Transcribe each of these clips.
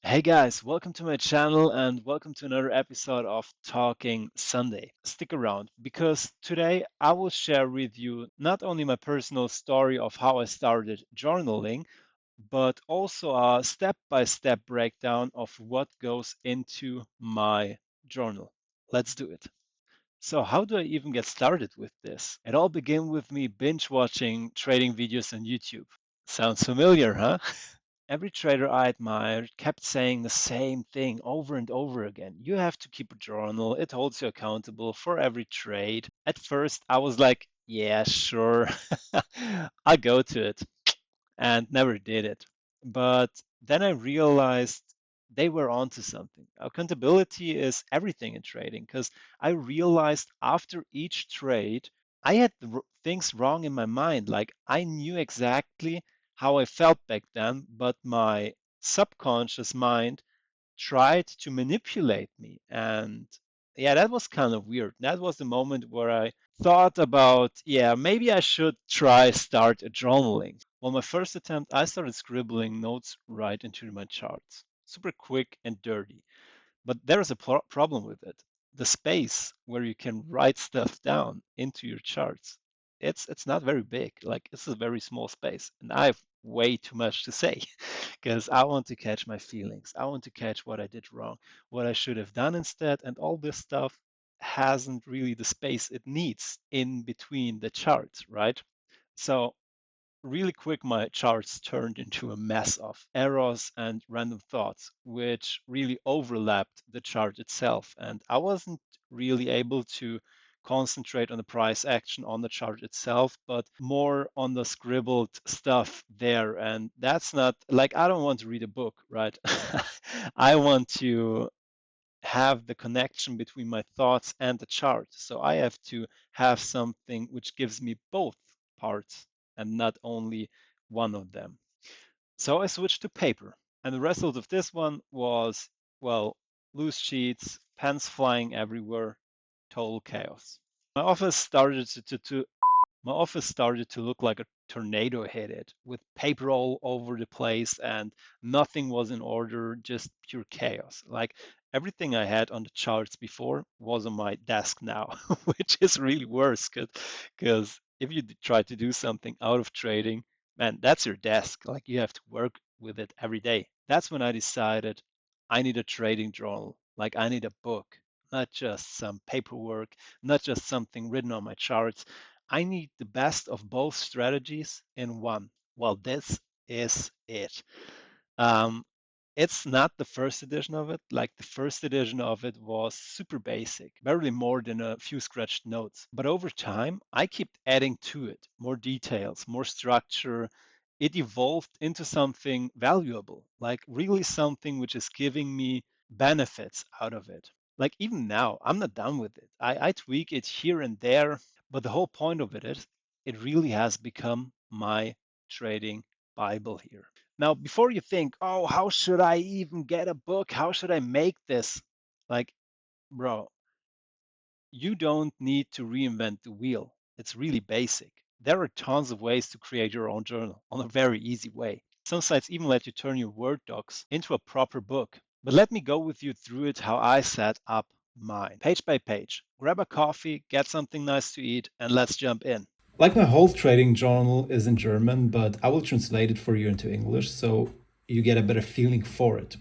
Hey guys, welcome to my channel and welcome to another episode of Talking Sunday. Stick around because today I will share with you not only my personal story of how I started journaling, but also a step-by-step breakdown of what goes into my journal. Let's do it. So how do I even get started with this? It all began with me binge watching trading videos on YouTube. Sounds familiar, huh? Every trader I admired kept saying the same thing over and over again. You have to keep a journal. It holds you accountable for every trade. At first, I was like, yeah, sure. I'll go to it, and never did it. But then I realized they were onto something. Accountability is everything in trading because I realized after each trade, I had things wrong in my mind. Like I knew exactly how I felt back then, but my subconscious mind tried to manipulate me. And yeah, that was kind of weird. That was the moment where I thought about, yeah, maybe I should try start journaling. Well, my first attempt, I started scribbling notes right into my charts. Super quick and dirty. But there is a problem with it. The space where you can write stuff down into your charts, it's not very big. Like it's a very small space, and I have way too much to say because I want to catch my feelings. I want to catch what I did wrong, what I should have done instead, and all this stuff hasn't really the space it needs in between the charts, right? So really quick, my charts turned into a mess of errors and random thoughts, which really overlapped the chart itself. And I wasn't really able to concentrate on the price action on the chart itself, but more on the scribbled stuff there. And that's not like I don't want to read a book, right? I want to have the connection between my thoughts and the chart. So I have to have something which gives me both parts and not only one of them. So I switched to paper. And the result of this one was, well, loose sheets, pens flying everywhere, total chaos. My office started to my office started to look like a tornado hit it, with paper all over the place and nothing was in order, just pure chaos. Like everything I had on the charts before was on my desk now, which is really worse because if you try to do something out of trading, man, that's your desk. Like you have to work with it every day. That's when I decided I need a trading journal. Like I need a book, not just some paperwork, not just something written on my charts. I need the best of both strategies in one. Well, this is it. Um, it's not the first edition of it. Like the first edition of it was super basic, barely more than a few scratched notes. But over time, I kept adding to it more details, more structure. It evolved into something valuable, like really something which is giving me benefits out of it. Like even now, I'm not done with it. I tweak it here and there, but the whole point of it is it really has become my trading Bible here. Now, before you think, oh, how should I even get a book? How should I make this? Like, bro, you don't need to reinvent the wheel. It's really basic. There are tons of ways to create your own journal on a very easy way. Some sites even let you turn your Word docs into a proper book. But let me go with you through it how I set up mine. Page by page. Grab a coffee, get something nice to eat, and let's jump in. Like my whole trading journal is in German, but I will translate it for you into English so you get a better feeling for it.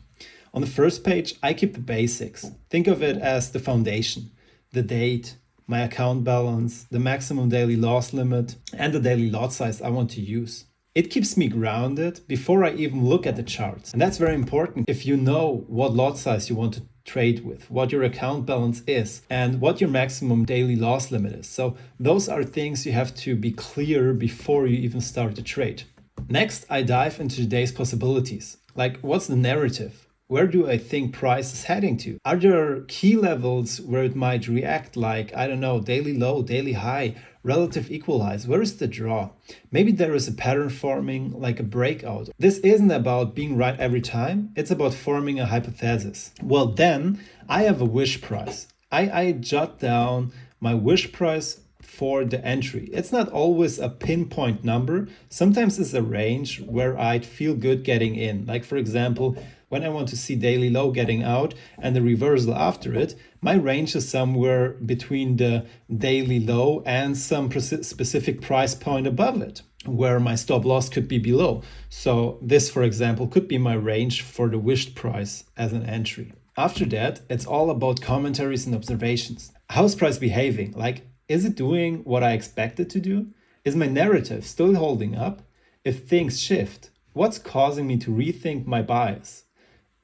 On the first page, I keep the basics. Think of it as the foundation, the date, my account balance, the maximum daily loss limit, and the daily lot size I want to use. It keeps me grounded before I even look at the charts. And that's very important if you know what lot size you want to trade with, what your account balance is, and what your maximum daily loss limit is. So, those are things you have to be clear before you even start the trade. Next, I dive into today's possibilities. Like, what's the narrative? Where do I think price is heading to? Are there key levels where it might react, like, I don't know, daily low, daily high, relative equalize? Where is the draw? Maybe there is a pattern forming, like a breakout. This isn't about being right every time, it's about forming a hypothesis. Well, then I have a wish price. I jot down my wish price for the entry. It's not always a pinpoint number. Sometimes it's a range where I'd feel good getting in. Like, for example, When I want to see daily low getting out and the reversal after it, my range is somewhere between the daily low and some specific price point above it, where my stop loss could be below. So this, for example, could be my range for the wished price as an entry. After that, it's all about commentaries and observations. How's price behaving? Like, is it doing what I expect it to do? Is my narrative still holding up? If things shift, what's causing me to rethink my bias?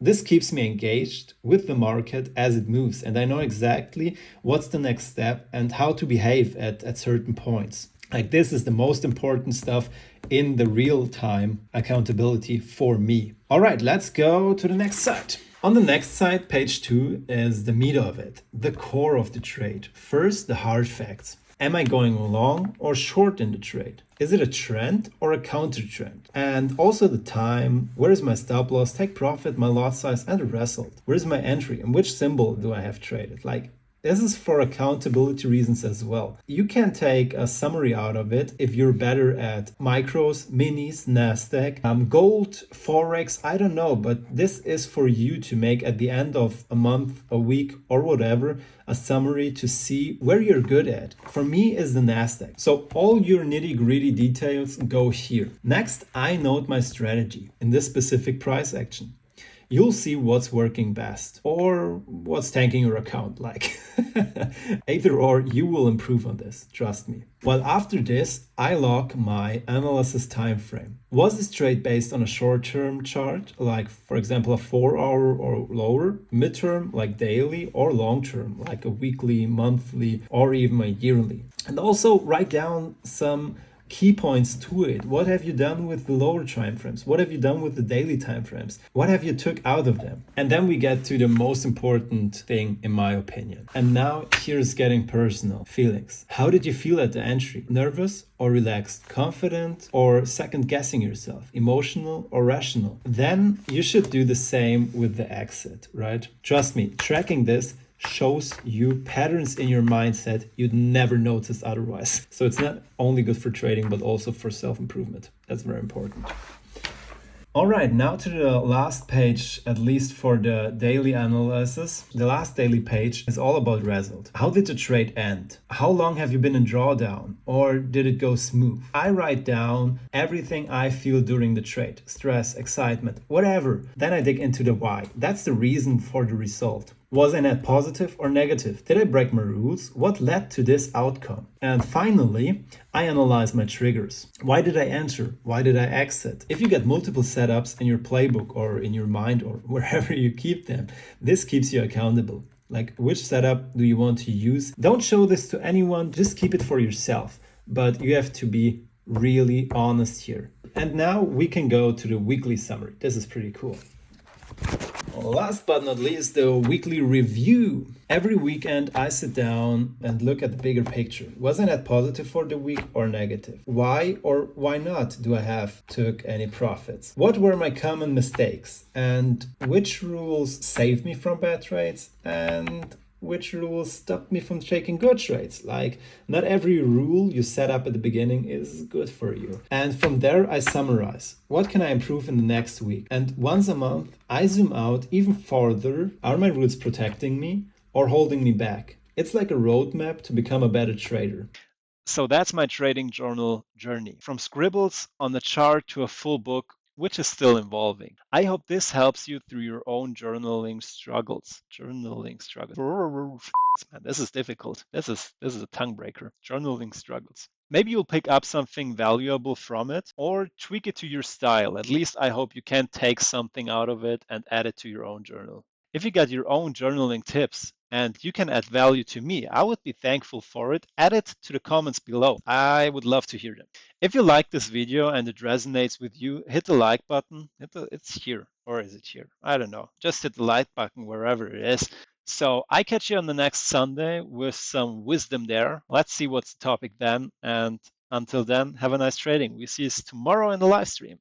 This keeps me engaged with the market as it moves, and I know exactly what's the next step and how to behave at certain points. Like, this is the most important stuff in the real time accountability for me. All right, let's go to the next side. On the next side, page 2, is the meat of it, the core of the trade. First, the hard facts. Am I going long or short in the trade? Is it a trend or a counter trend? And also the time, where is my stop loss, take profit, my lot size, and the result? Where is my entry and which symbol do I have traded? Like, this is for accountability reasons as well. You can take a summary out of it if you're better at micros, minis, NASDAQ, gold, Forex, I don't know, but this is for you to make at the end of a month, a week, or whatever, a summary to see where you're good at. For me is the NASDAQ. So all your nitty gritty details go here. Next, I note my strategy in this specific price action. You'll see what's working best or what's tanking your account. Like, either or, you will improve on this, trust me. Well, after this, I log my analysis time frame. Was this trade based on a short-term chart, like for example a 4-hour or lower, midterm like daily, or long-term like a weekly, monthly, or even a yearly? And also write down some key points to it. What have you done with the lower time frames? What have you done with the daily time frames? What have you took out of them? And then we get to the most important thing in my opinion. And now here's getting personal. Feelings. How did you feel at the entry? Nervous or relaxed? Confident or second guessing yourself? Emotional or rational? Then you should do the same with the exit, right? Trust me, tracking this shows you patterns in your mindset you'd never notice otherwise. So it's not only good for trading, but also for self-improvement. That's very important. All right, now to the last page, at least for the daily analysis. The last daily page is all about result. How did the trade end? How long have you been in drawdown? Or did it go smooth? I write down everything I feel during the trade. Stress, excitement, whatever. Then I dig into the why. That's the reason for the result. Was I net positive or negative? Did I break my rules? What led to this outcome? And finally, I analyze my triggers. Why did I enter? Why did I exit? If you get multiple setups in your playbook or in your mind or wherever you keep them, this keeps you accountable. Like, which setup do you want to use? Don't show this to anyone, just keep it for yourself. But you have to be really honest here. And now we can go to the weekly summary. This is pretty cool. Last but not least, the weekly review. Every weekend I sit down and look at the bigger picture. Was I net positive for the week or negative? Why or why not do I have took any profits? What were my common mistakes? And which rules saved me from bad trades? And which rules stopped me from taking good trades? Like, not every rule you set up at the beginning is good for you. And from there, I summarize. What can I improve in the next week? And once a month, I zoom out even farther. Are my rules protecting me or holding me back? It's like a roadmap to become a better trader. So that's my trading journal journey, from scribbles on the chart to a full book, which is still evolving. I hope this helps you through your own journaling struggles. Man, this is difficult. This is a tongue breaker. Journaling struggles. Maybe you'll pick up something valuable from it or tweak it to your style. At least I hope you can take something out of it and add it to your own journal. If you got your own journaling tips and you can add value to me, I would be thankful for it. Add it to the comments below. I would love to hear them. If you like this video and it resonates with you, hit the like button. It's here, or is it here? I don't know. Just hit the like button wherever it is. So I catch you on the next Sunday with some wisdom there. Let's see what's the topic then. And until then, have a nice trading. We see you tomorrow in the live stream.